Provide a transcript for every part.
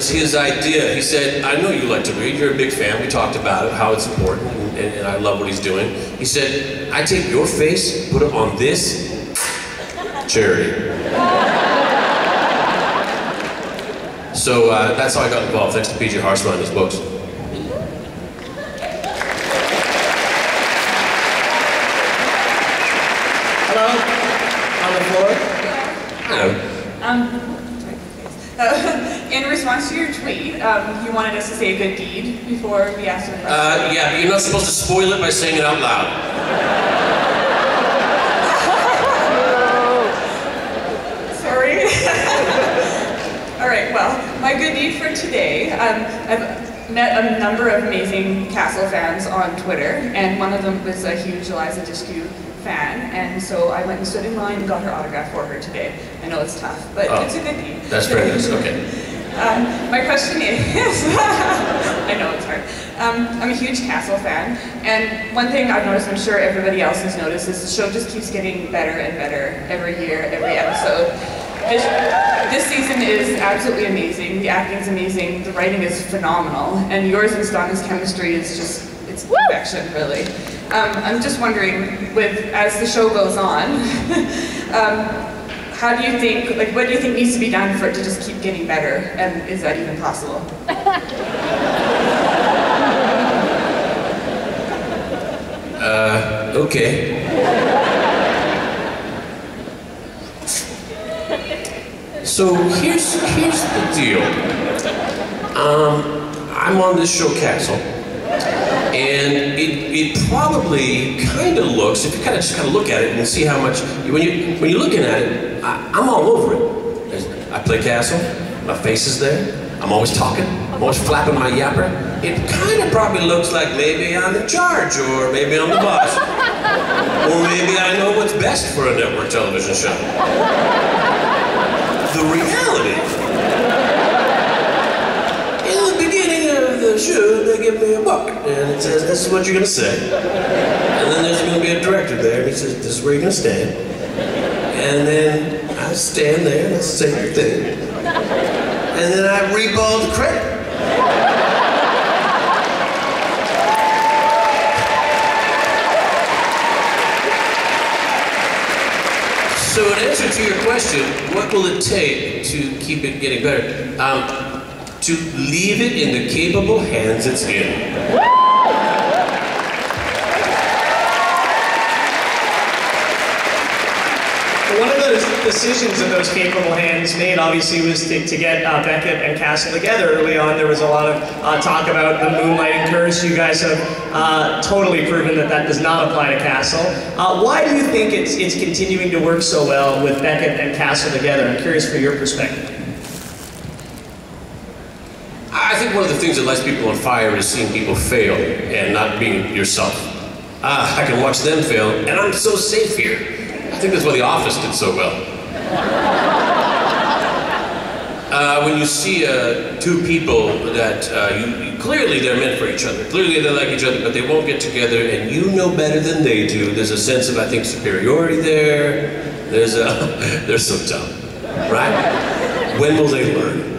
was his idea. He said, I know you like to read, you're a big fan, we talked about it, how it's important, and I love what he's doing. He said, I take your face, put it on this charity. So that's how I got involved, thanks to PJ Harsman and his books. Hello? On the floor? Hello. In response to your tweet, you wanted us to say a good deed before we asked the question. Yeah, but you're not supposed to spoil it by saying it out loud. Sorry. All right, well, my good deed for today, I've met a number of amazing Castle fans on Twitter, and one of them was a huge Eliza Dushku fan, and so I went and stood in line and got her autograph for her today. I know it's tough, but it's a good deed. That's very nice, okay. My question is, I know it's hard. I'm a huge Castle fan, and one thing I've noticed, I'm sure everybody else has noticed, is the show just keeps getting better and better every year, every episode. This season is absolutely amazing, the acting's amazing, the writing is phenomenal, and yours and Donna's chemistry is just, it's perfection, really. I'm just wondering, as the show goes on, how do you think, what do you think needs to be done for it to just keep getting better, and is that even possible? Okay. So here's the deal. I'm on this show Castle, and it probably kind of looks, if you just kind of look at it and see how much, when you're looking at it, I'm all over it. I play Castle, my face is there, I'm always talking, I'm always flapping my yapper. It kind of probably looks like maybe I'm in charge, or maybe I'm the boss, or maybe I know what's best for a network television show. The reality, in the beginning of the show, they give me a book, and it says, this is what you're going to say. And then there's going to be a director there, and he says, this is where you're going to stand. And then I stand there, and I say the thing. And then I reap all the credit. So in answer to your question, what will it take to keep it getting better? To leave it in the capable hands it's in. One of the decisions that those capable hands made, obviously, was to get Beckett and Castle together. Early on, there was a lot of talk about the moonlighting curse. You guys have totally proven that that does not apply to Castle. Why do you think it's continuing to work so well with Beckett and Castle together? I'm curious for your perspective. I think one of the things that lights people on fire is seeing people fail and not being yourself. I can watch them fail, and I'm so safe here. I think that's why The Office did so well. When you see two people that clearly they're meant for each other, clearly they like each other, but they won't get together, and you know better than they do. There's a sense of, I think, superiority there. They're so dumb, right? When will they learn?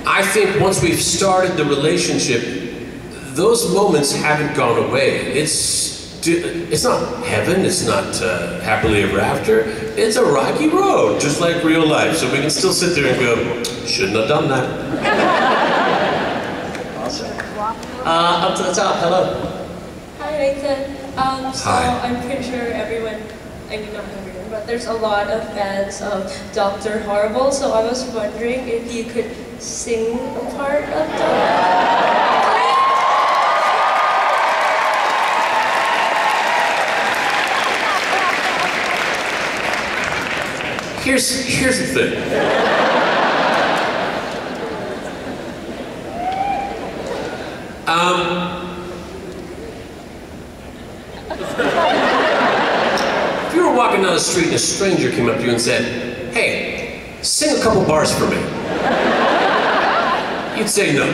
I think once we've started the relationship, those moments haven't gone away. It's not heaven, it's not happily ever after. It's a rocky road, just like real life. So we can still sit there and go, shouldn't have done that. Awesome. Up to the top, hello. Hi, Nathan. So Hi. I'm pretty sure everyone, I mean not everyone, but there's a lot of fans of Dr. Horrible. So I was wondering if you could sing a part of Dr. Here's the thing. If you were walking down the street and a stranger came up to you and said, hey, sing a couple bars for me, you'd say no.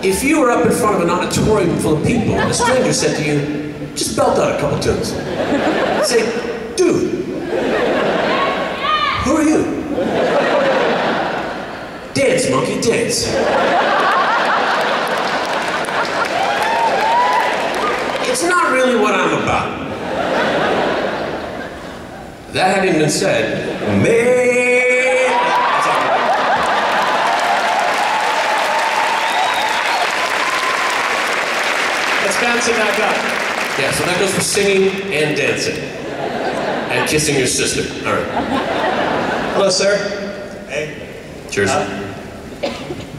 If you were up in front of an auditorium full of people and a stranger said to you, just belt out a couple tunes, you'd say, dude, who are you? Dance monkey, dance. It's not really what I'm about. That having been said, man, that's all. Let's bounce it back up. Yeah, so that goes for singing and dancing. And kissing your sister. All right. Hello, sir. Hey. Cheers.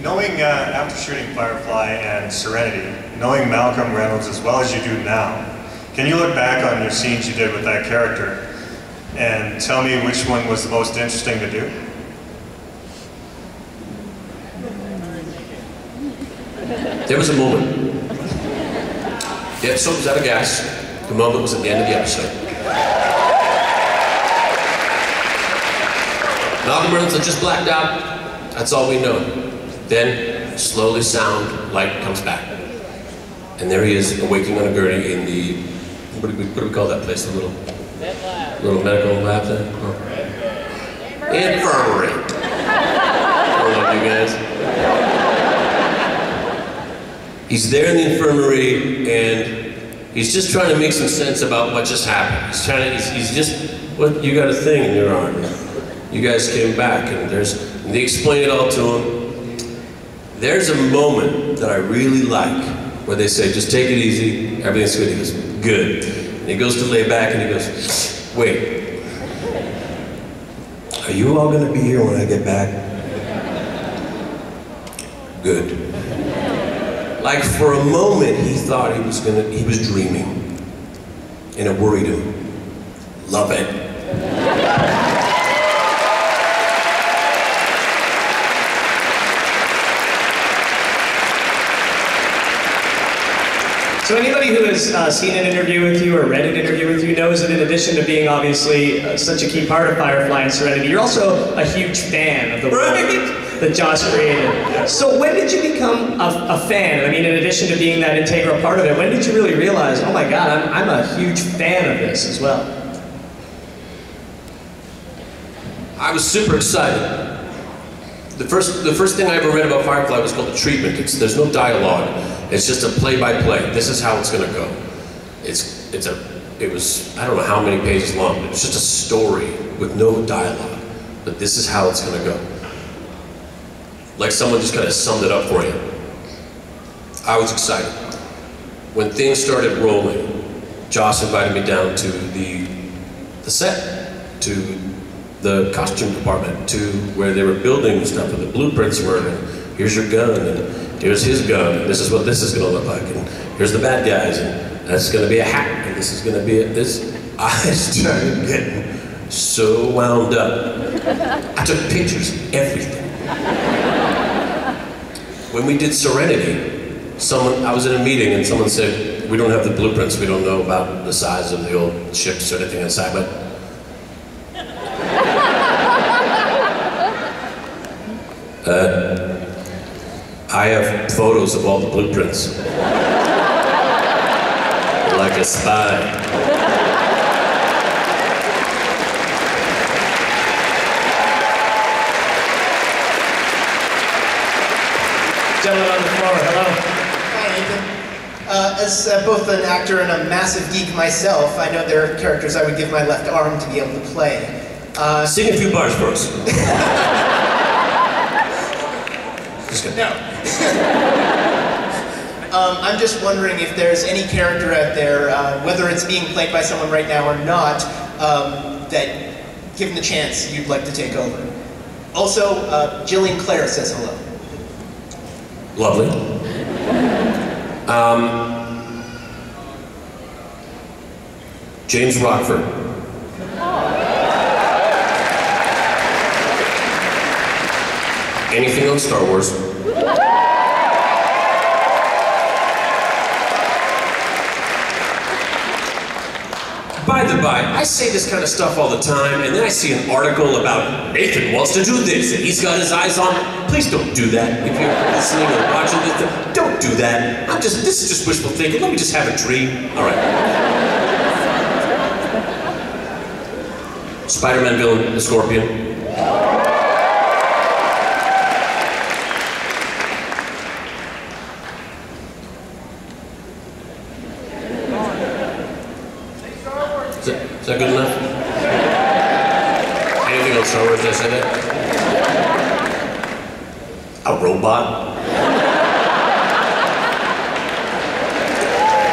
Knowing after shooting Firefly and Serenity, knowing Malcolm Reynolds as well as you do now, can you look back on your scenes you did with that character and tell me which one was the most interesting to do? There was a moment. The episode was out of gas. The moment was at the end of the episode. Malcolm Reynolds had just blacked out. That's all we know. Then, slowly sound, light comes back. And there he is, awaking on a gurney in the, what do we call that place? The little medical lab there? Oh. Infirmary. I love you guys. He's there in the infirmary and he's just trying to make some sense about what just happened. He's just, what, you got a thing in your arm. You guys came back and they explain it all to him. There's a moment that I really like where they say, just take it easy, everything's good. He goes, good. And he goes to lay back and he goes, wait, are you all gonna be here when I get back? Good. Like for a moment, he thought he was dreaming. And it worried him. Love it. So anybody who has seen an interview with you or read an interview with you knows that in addition to being obviously such a key part of Firefly and Serenity, you're also a huge fan of the world that Joss created. So when did you become a fan? I mean, in addition to being that integral part of it, when did you really realize, oh my God, I'm a huge fan of this as well? I was super excited. The first thing I ever read about Firefly was called The Treatment. There's no dialogue. It's just a play-by-play. This is how it's going to go. It was, I don't know how many pages long, but it's just a story with no dialogue. But this is how it's going to go. Like someone just kind of summed it up for you. I was excited. When things started rolling, Joss invited me down to the set, to the costume department, to where they were building stuff, and the blueprints were, and here's your gun, and here's his gun, and this is what this is going to look like, and here's the bad guys, and that's going to be a hat, and this is going to be this. I started getting so wound up. I took pictures, everything. When we did Serenity, I was in a meeting and someone said, we don't have the blueprints, we don't know about the size of the old ships or anything inside, but I have photos of all the blueprints. Like a spy. Gentleman on the floor, hello. Hi, Nathan. As both an actor and a massive geek myself, I know there are characters I would give my left arm to be able to play. Sing a few bars for us. Just kidding. No. I'm just wondering if there's any character out there, whether it's being played by someone right now or not, that, given the chance, you'd like to take over. Also, Jillian Clare says hello. Lovely. James Rockford. Anything on Star Wars. By the by, I say this kind of stuff all the time, and then I see an article about Nathan wants to do this, and he's got his eyes on. Please don't do that. If you're listening or watching this, don't do that. This is just wishful thinking. Let me just have a dream. All right. Spider-Man villain, the Scorpion. that good enough? Anything on Star Wars, did I say that? A robot?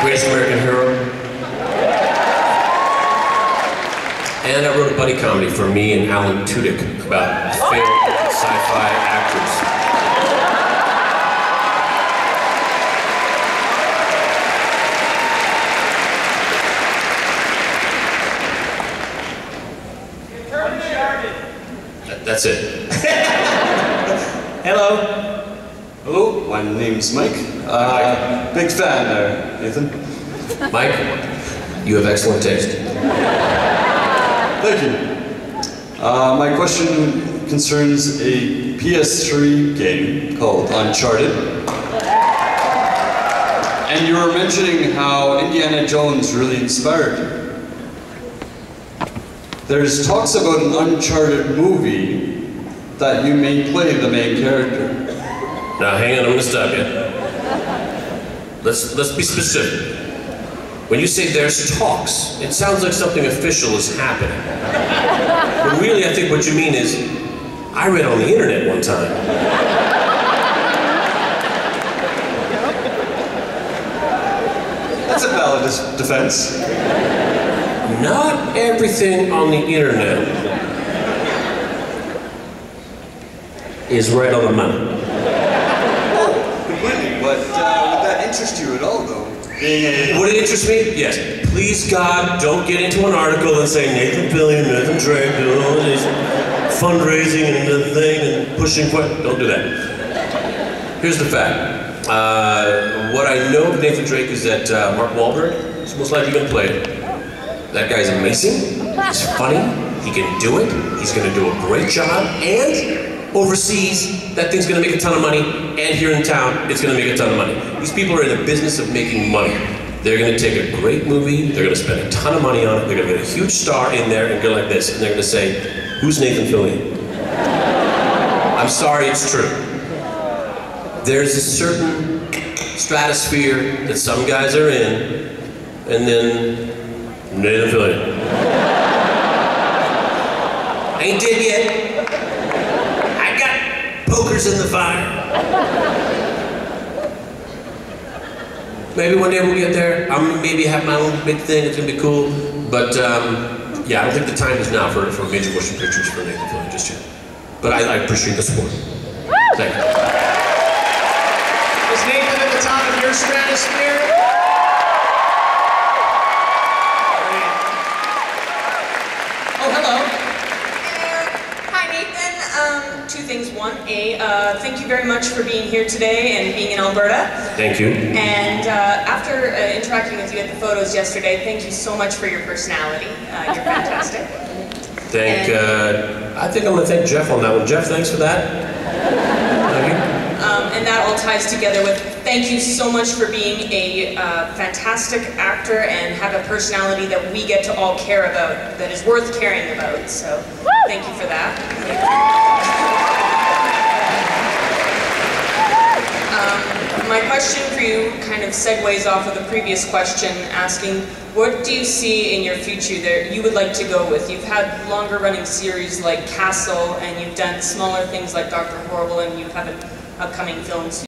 Greatest American hero? And I wrote a buddy comedy for me and Alan Tudyk about failed sci-fi actors. That's it. Hello. Hello, my name's Mike. Big fan there, Nathan. Mike, you have excellent taste. Thank you. My question concerns a PS3 game called Uncharted. And you were mentioning how Indiana Jones really inspired you. There's talks about an Uncharted movie that you may play the main character. Now hang on, I'm gonna stop you. Let's be specific. When you say there's talks, it sounds like something official is happening. But really, I think what you mean is, I read on the internet one time. That's a valid defense. Not everything on the internet is right on the money. Oh, completely. But would that interest you at all, though? Would it interest me? Yes. Please, God, don't get into an article and say Nathan Fillion, Nathan Drake, doing all this fundraising and the thing and pushing. Don't do that. Here's the fact. What I know of Nathan Drake is that Mark Wahlberg is most likely going to play it. That guy's amazing. He's funny. He can do it. He's going to do a great job. And overseas, that thing's going to make a ton of money. And here in town, it's going to make a ton of money. These people are in the business of making money. They're going to take a great movie. They're going to spend a ton of money on it. They're going to get a huge star in there and go like this. And they're going to say, "Who's Nathan Fillion?" I'm sorry, it's true. There's a certain stratosphere that some guys are in, and then Nathan Fillion. I ain't dead yet. I got pokers in the fire. Maybe one day we'll get there. I'm gonna maybe have my own big thing. It's gonna be cool. But yeah, I don't think the time is now for major motion pictures for Nathan Fillion just yet. But I appreciate the support. Thank you. Is Nathan at the top of your stratosphere? Oh, hello. Hi, Nathan. Two things. One, thank you very much for being here today and being in Alberta. Thank you. And after interacting with you at the photos yesterday, thank you so much for your personality. You're fantastic. I think I'm going to thank Jeff on that one. Jeff, thanks for that. Thank you. And that all ties together with thank you so much for being a fantastic actor and have a personality that we get to all care about, that is worth caring about. So thank you for that. My question for you kind of segues off of the previous question, asking what do you see in your future that you would like to go with? You've had longer running series like Castle, and you've done smaller things like Dr. Horrible, and you have an upcoming film